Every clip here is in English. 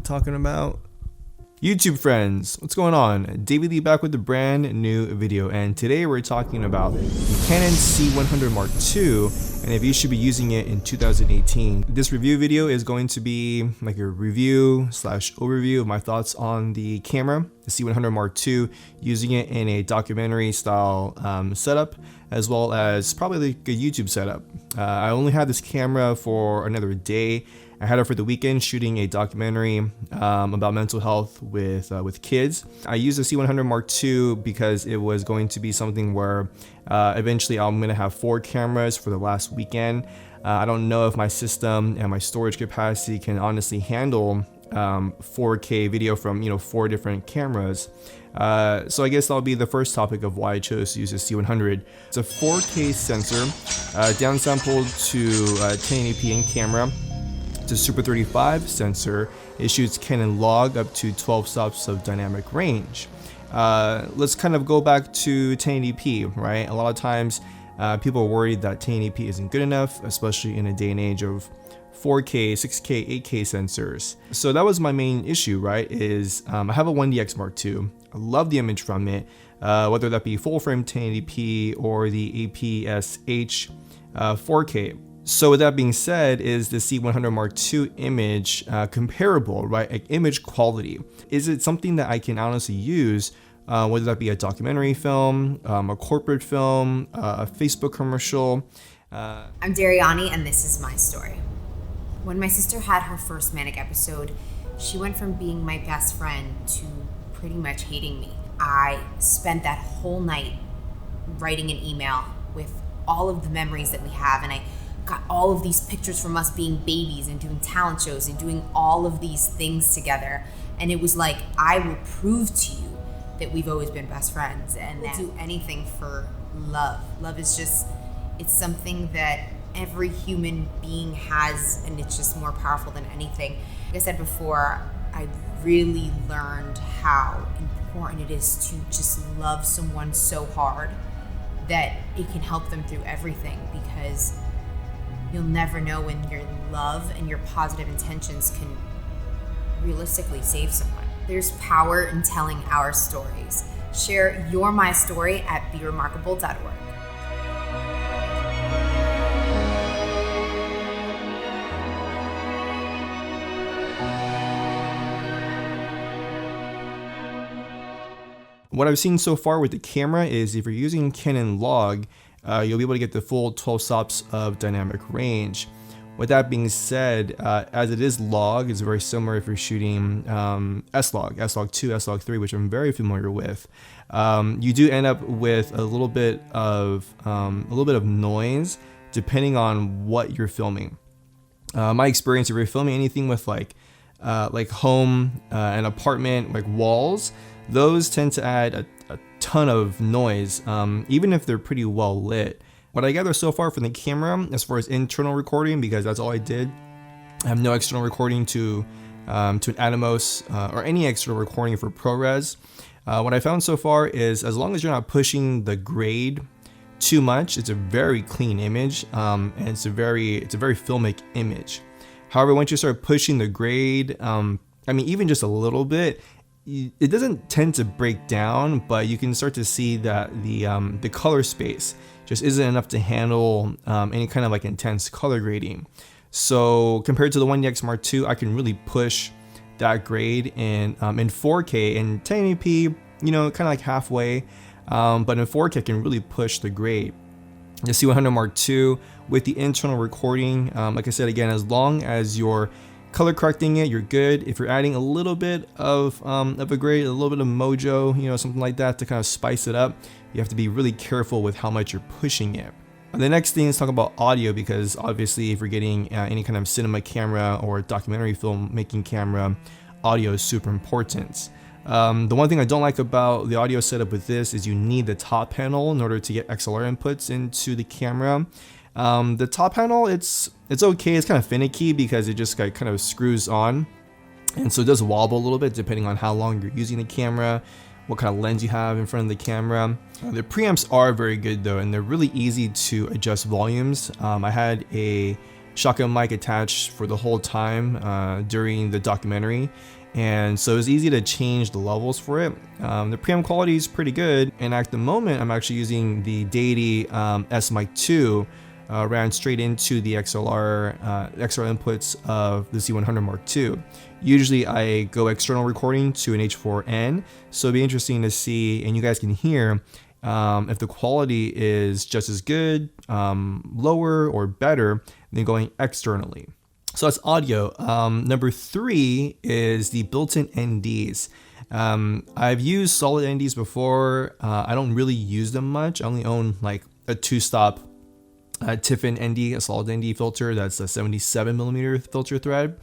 talking about? YouTube friends, what's going on? David Lee back with a brand new video, and today we're talking about the Canon C100 Mark II and if you should be using it in 2018. This review video is going to be like a review slash overview of my thoughts on the camera, the C100 Mark II, using it in a documentary style setup, as well as probably like a YouTube setup. I only had this camera for another day. I had it for the weekend shooting a documentary about mental health with kids. I used the C100 Mark II because it was going to be something where eventually I'm going to have 4 cameras for the last weekend. I don't know if my system and my storage capacity can honestly handle 4K video from 4 different cameras. So I guess that'll be the first topic of why I chose to use the C100. It's a 4K sensor, downsampled to 1080p in camera. It's a Super 35 sensor. It shoots Canon log up to 12 stops of dynamic range. Let's kind of go back to 1080p, right? A lot of times people are worried that 1080p isn't good enough, especially in a day and age of 4K, 6K, 8K sensors. So that was my main issue, right? Is I have a 1DX Mark II. I love the image from it, whether that be full frame 1080p or the APS-H 4K. So with that being said, is the C100 Mark II image comparable, right? Like image quality. Is it something that I can honestly use, whether that be a documentary film, a corporate film, a Facebook commercial? I'm Dariani, and this is my story. When my sister had her first manic episode, she went from being my best friend to pretty much hating me. I spent that whole night writing an email with all of the memories that we have, and I got all of these pictures from us being babies and doing talent shows and doing all of these things together. And it was like, I will prove to you that we've always been best friends, and we'll do anything for love. Love is just, it's something that every human being has, and it's just more powerful than anything. Like I said before, I really learned how important it is to just love someone so hard that it can help them through everything, because you'll never know when your love and your positive intentions can realistically save someone. There's power in telling our stories. Share your my story at beremarkable.org. What I've seen so far with the camera is if you're using Canon log, you'll be able to get the full 12 stops of dynamic range. With that being said, as it is log, it's very similar if you're shooting S-Log, S-Log 2, S-Log 3, which I'm very familiar with. You do end up with a little bit of noise depending on what you're filming. My experience, if you're filming anything with like home, an apartment, like walls, those tend to add a ton of noise, even if they're pretty well lit. What I gather so far from the camera, as far as internal recording, because that's all I did, I have no external recording to an Atomos or any external recording for ProRes. What I found so far is as long as you're not pushing the grade too much, it's a very clean image, and it's a very filmic image. However, once you start pushing the grade, even just a little bit, it doesn't tend to break down, but you can start to see that the color space just isn't enough to handle any kind of like intense color grading. So compared to the 1DX Mark II, I can really push that grade in 4K and 1080p, kind of like halfway, but in 4K I can really push the grade. The C100 Mark II with the internal recording, like I said again, as long as you're color correcting it, you're good. If you're adding a little bit of a grade, a little bit of mojo, something like that to kind of spice it up, you have to be really careful with how much you're pushing it. The next thing is talk about audio, because obviously if you're getting any kind of cinema camera or documentary film making camera, audio is super important. The one thing I don't like about the audio setup with this is you need the top panel in order to get XLR inputs into the camera. The top panel, it's okay. It's kind of finicky because it just kind of screws on, and so it does wobble a little bit depending on how long you're using the camera, what kind of lens you have in front of the camera. The preamps are very good though, and they're really easy to adjust volumes. I had a shotgun mic attached for the whole time during the documentary. And so it's easy to change the levels for it. The preamp quality is pretty good. And at the moment, I'm actually using the Deity S Mic II, ran straight into the XLR inputs of the C100 Mark II. Usually I go external recording to an H4n, so it'd be interesting to see, and you guys can hear if the quality is just as good, lower, or better than going externally. So that's audio. Number 3 is the built-in NDs. I've used solid NDs before. I don't really use them much. I only own like a 2-stop Tiffin ND, a solid ND filter. That's a 77mm filter thread.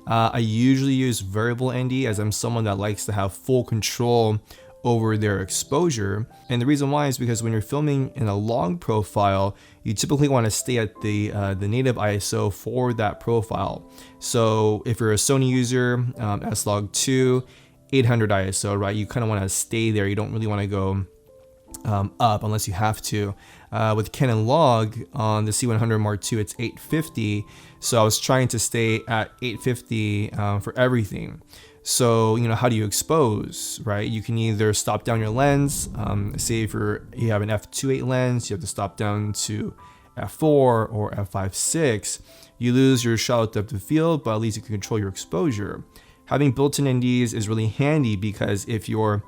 I usually use variable ND as I'm someone that likes to have full control over their exposure. And the reason why is because when you're filming in a long profile, you typically want to stay at the native ISO for that profile. So if you're a Sony user, S-Log2, 800 ISO, right? You kind of want to stay there. You don't really want to go up unless you have to. With Canon log on the C100 Mark II, it's 850. So I was trying to stay at 850 for everything. So, how do you expose, right? You can either stop down your lens. Say if you have an f2.8 lens, you have to stop down to f4 or f5.6. You lose your shallow depth of field, but at least you can control your exposure. Having built-in NDs is really handy because if you're,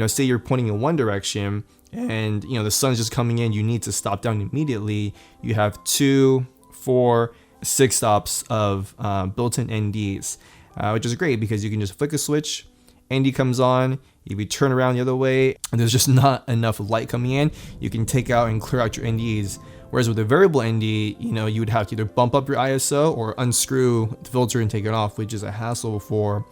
say you're pointing in one direction and, the sun's just coming in, you need to stop down immediately. You have 2, 4, 6 stops of built-in NDs. Which is great because you can just flick a switch, ND comes on, if you turn around the other way and there's just not enough light coming in, you can take out and clear out your NDs. Whereas with a variable ND, you would have to either bump up your ISO or unscrew the filter and take it off, which is a hassle for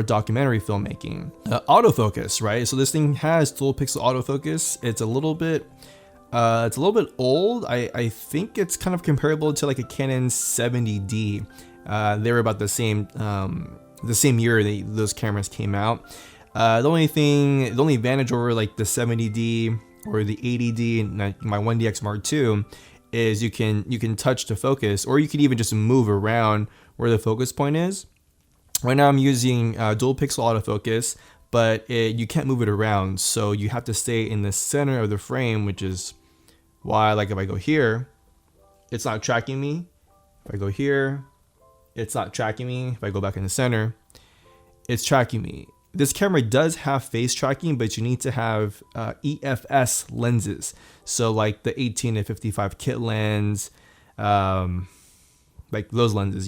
documentary filmmaking. Autofocus, right? So this thing has dual pixel autofocus. It's a little bit old. I think it's kind of comparable to like a Canon 70D. They were about the same year those cameras came out. The only advantage over like the 70D or the 80D and my 1DX Mark II is you can touch to focus, or you can even just move around where the focus point is. Right now I'm using dual pixel autofocus, but you can't move it around, so you have to stay in the center of the frame, which is why, like, if I go here, it's not tracking me. If I go here, it's not tracking me. If I go back in the center, it's tracking me. This camera does have face tracking, but you need to have EFS lenses. So like the 18 to 55 kit lens, like those lenses,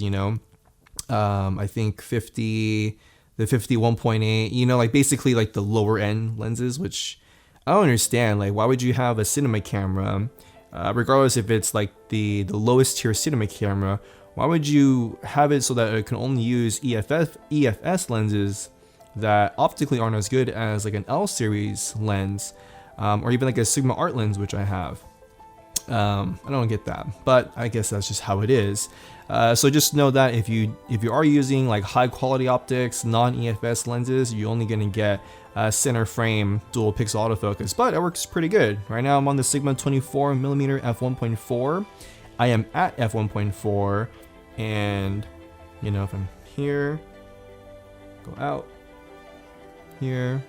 I think the 51.8, like basically like the lower end lenses, which I don't understand. Like, why would you have a cinema camera, regardless if it's like the lowest tier cinema camera, why would you have it so that it can only use EFS lenses that optically aren't as good as like an L series lens, or even like a Sigma Art lens, which I have? I don't get that, but I guess that's just how it is. So just know that if you are using like high quality optics, non-EFS lenses, you're only gonna get center frame dual pixel autofocus, but it works pretty good. Right now I'm on the Sigma 24mm f1.4. I am at f1.4, and if I'm here, go out here,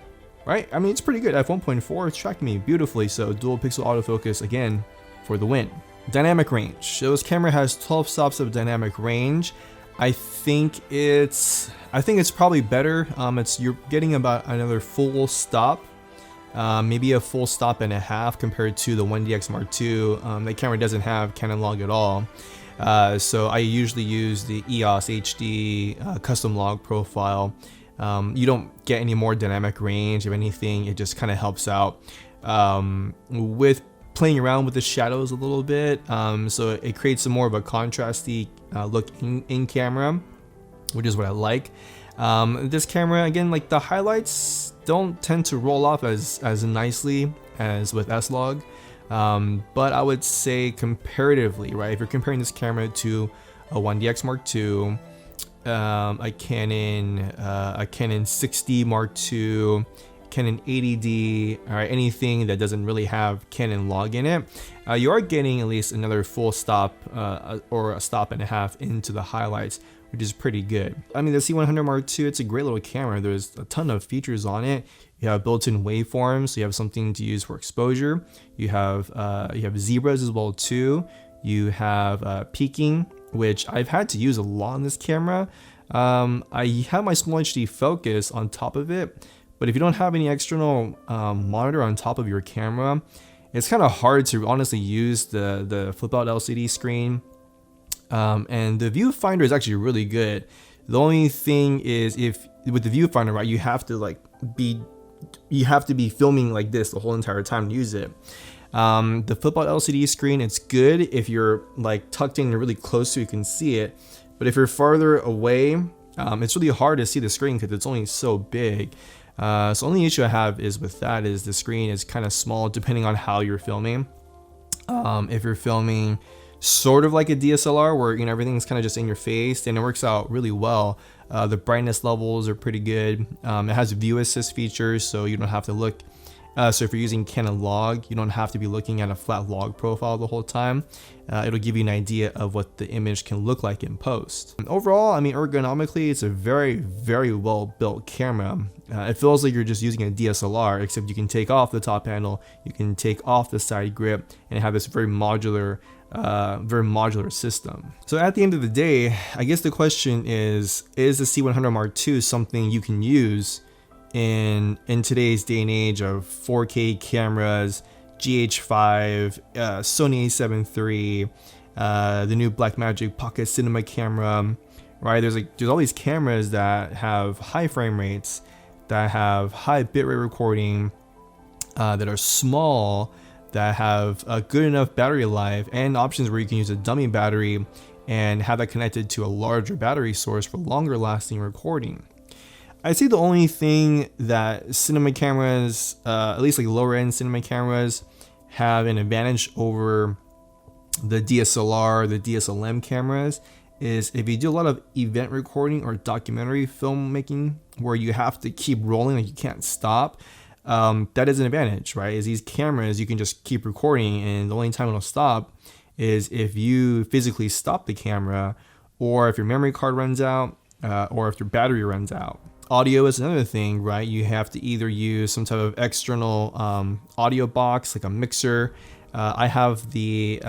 right? I mean, it's pretty good. f1.4, it's tracking me beautifully. So dual pixel autofocus again for the win. Dynamic range. So this camera has 12 stops of dynamic range. I think it's probably better. You're getting about another full stop, maybe a full stop and a half compared to the 1DX Mark II. That camera doesn't have Canon log at all. So I usually use the EOS HD custom log profile. You don't get any more dynamic range. If anything, it just kind of helps out with playing around with the shadows a little bit. So it creates some more of a contrasty look in camera, which is what I like. This camera, again, like the highlights don't tend to roll off as nicely as with S-Log. But I would say comparatively, right, if you're comparing this camera to a 1DX Mark II, a Canon 60 Mark II, Canon 80D or anything that doesn't really have Canon log in it, you are getting at least another full stop or a stop and a half into the highlights, which is pretty good. I mean, the C100 Mark II, it's a great little camera. There's a ton of features on it. You have built-in waveforms, so you have something to use for exposure. You have zebras as well too. You have peaking, which I've had to use a lot on this camera. I have my small HD focus on top of it, but if you don't have any external monitor on top of your camera, it's kind of hard to honestly use the flip out LCD screen. And the viewfinder is actually really good. The only thing is, if with the viewfinder, right, you have to be filming like this the whole entire time to use it. The flip out LCD screen, it's good if you're like tucked in and really close so you can see it. But if you're farther away, it's really hard to see the screen because it's only so big. So the only issue I have is with that is the screen is kind of small depending on how you're filming. If you're filming sort of like a DSLR where, you know, everything's kind of just in your face, then it works out really well. The brightness levels are pretty good. It has view assist features, so you don't have to look. So if you're using Canon log, you don't have to be looking at a flat log profile the whole time. It'll give you an idea of what the image can look like in post. And overall, I mean, ergonomically, it's a very, very well built camera. It feels like you're just using a DSLR, except you can take off the top panel, you can take off the side grip, and have this very modular system. So at the end of the day, I guess the question is the C100 Mark II something you can use in today's day and age of 4K cameras, GH5, Sony a7 III, the new Blackmagic Pocket Cinema camera, right? There's all these cameras that have high frame rates, that have high bitrate recording, that are small, that have a good enough battery life, and options where you can use a dummy battery and have that connected to a larger battery source for longer lasting recording. I'd say the only thing that cinema cameras, at least like lower end cinema cameras, have an advantage over the DSLR, the DSLM cameras, is if you do a lot of event recording or documentary filmmaking where you have to keep rolling, like you can't stop, that is an advantage, right? Is these cameras, you can just keep recording, and the only time it'll stop is if you physically stop the camera, or if your memory card runs out, or if your battery runs out. Audio is another thing, right? You have to either use some type of external audio box, like a mixer. I have the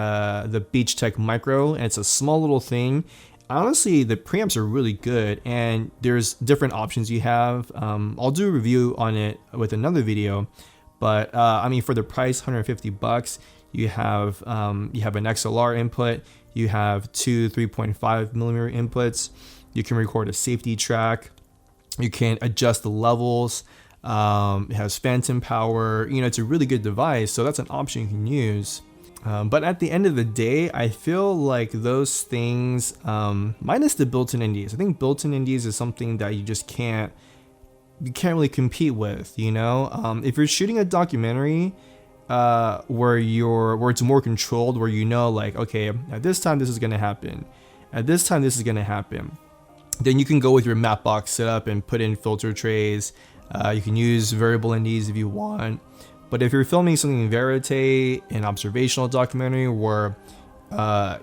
Beach Tech Micro, and it's a small little thing. Honestly, the preamps are really good, and there's different options you have. I'll do a review on it with another video, but I mean, for the price, $150, you have an XLR input, you have two 3.5 millimeter inputs, you can record a safety track, you can adjust the levels, it has phantom power, you know, it's a really good device, so that's an option you can use. But at the end of the day, I feel like those things, minus the built-in NDs, I think built-in NDs is something that you can't really compete with, you know? If you're shooting a documentary where it's more controlled, where you know, like, okay, at this time this is gonna happen, at this time this is gonna happen, then you can go with your matte box setup and put in filter trays. You can use variable NDs if you want. But if you're filming something in verite, an observational documentary where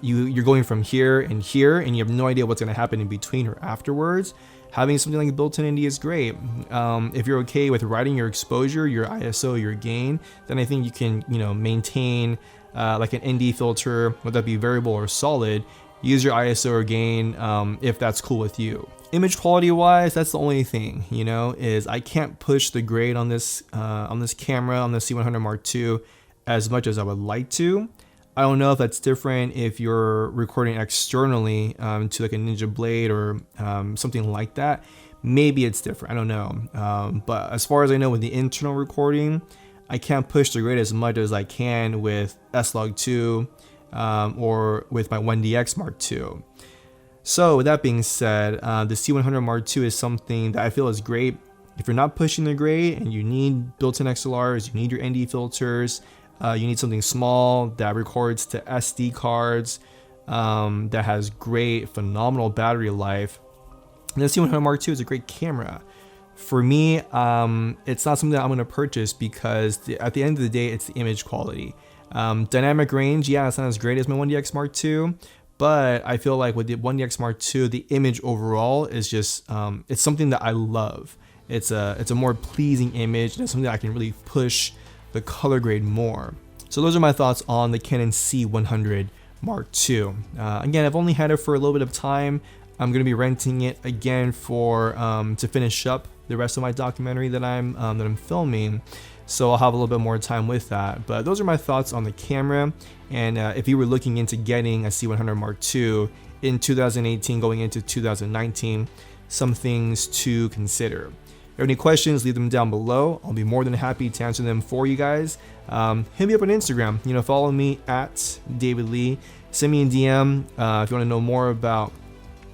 you're going from here and here, and you have no idea what's going to happen in between or afterwards, having something like a built-in ND is great. If you're okay with writing your exposure, your ISO, your gain, then I think you can, you know, maintain like an ND filter, whether that be variable or solid. Use your ISO or gain if that's cool with you. Image quality wise, that's the only thing, you know, is I can't push the grade on this camera, on the C100 Mark II, as much as I would like to. I don't know if that's different if you're recording externally to like a Ninja Blade or something like that. Maybe it's different, I don't know. But as far as I know with the internal recording, I can't push the grade as much as I can with S-Log2 or with my 1DX Mark II. So with that being said, the C100 Mark II is something that I feel is great if you're not pushing the grade and you need built-in XLRs, you need your ND filters, you need something small that records to SD cards, that has great, phenomenal battery life. And the C100 Mark II is a great camera. For me, it's not something that I'm going to purchase because at the end of the day, it's the image quality. Dynamic range, yeah, it's not as great as my 1DX Mark II, but I feel like with the 1DX Mark II, the image overall is just, it's something that I love. It's a more pleasing image, and it's something that I can really push the color grade more. So those are my thoughts on the Canon C100 Mark II. Again, I've only had it for a little bit of time. I'm going to be renting it again for to finish up the rest of my documentary that I'm filming. So I'll have a little bit more time with that. But those are my thoughts on the camera. And if you were looking into getting a C100 Mark II in 2018 going into 2019, some things to consider. If you have any questions, leave them down below. I'll be more than happy to answer them for you guys. Hit me up on Instagram. Follow me at David Lee. Send me a DM if you want to know more about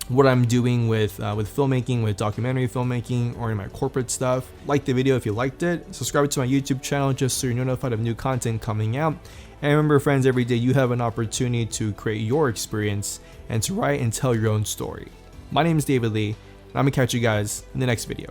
what I'm doing with filmmaking, with documentary filmmaking, or in my corporate stuff. Like the video if you liked it. Subscribe to my YouTube channel just so you're notified of new content coming out. And remember, friends, every day you have an opportunity to create your experience and to write and tell your own story. My name is David Lee, and I'm gonna catch you guys in the next video.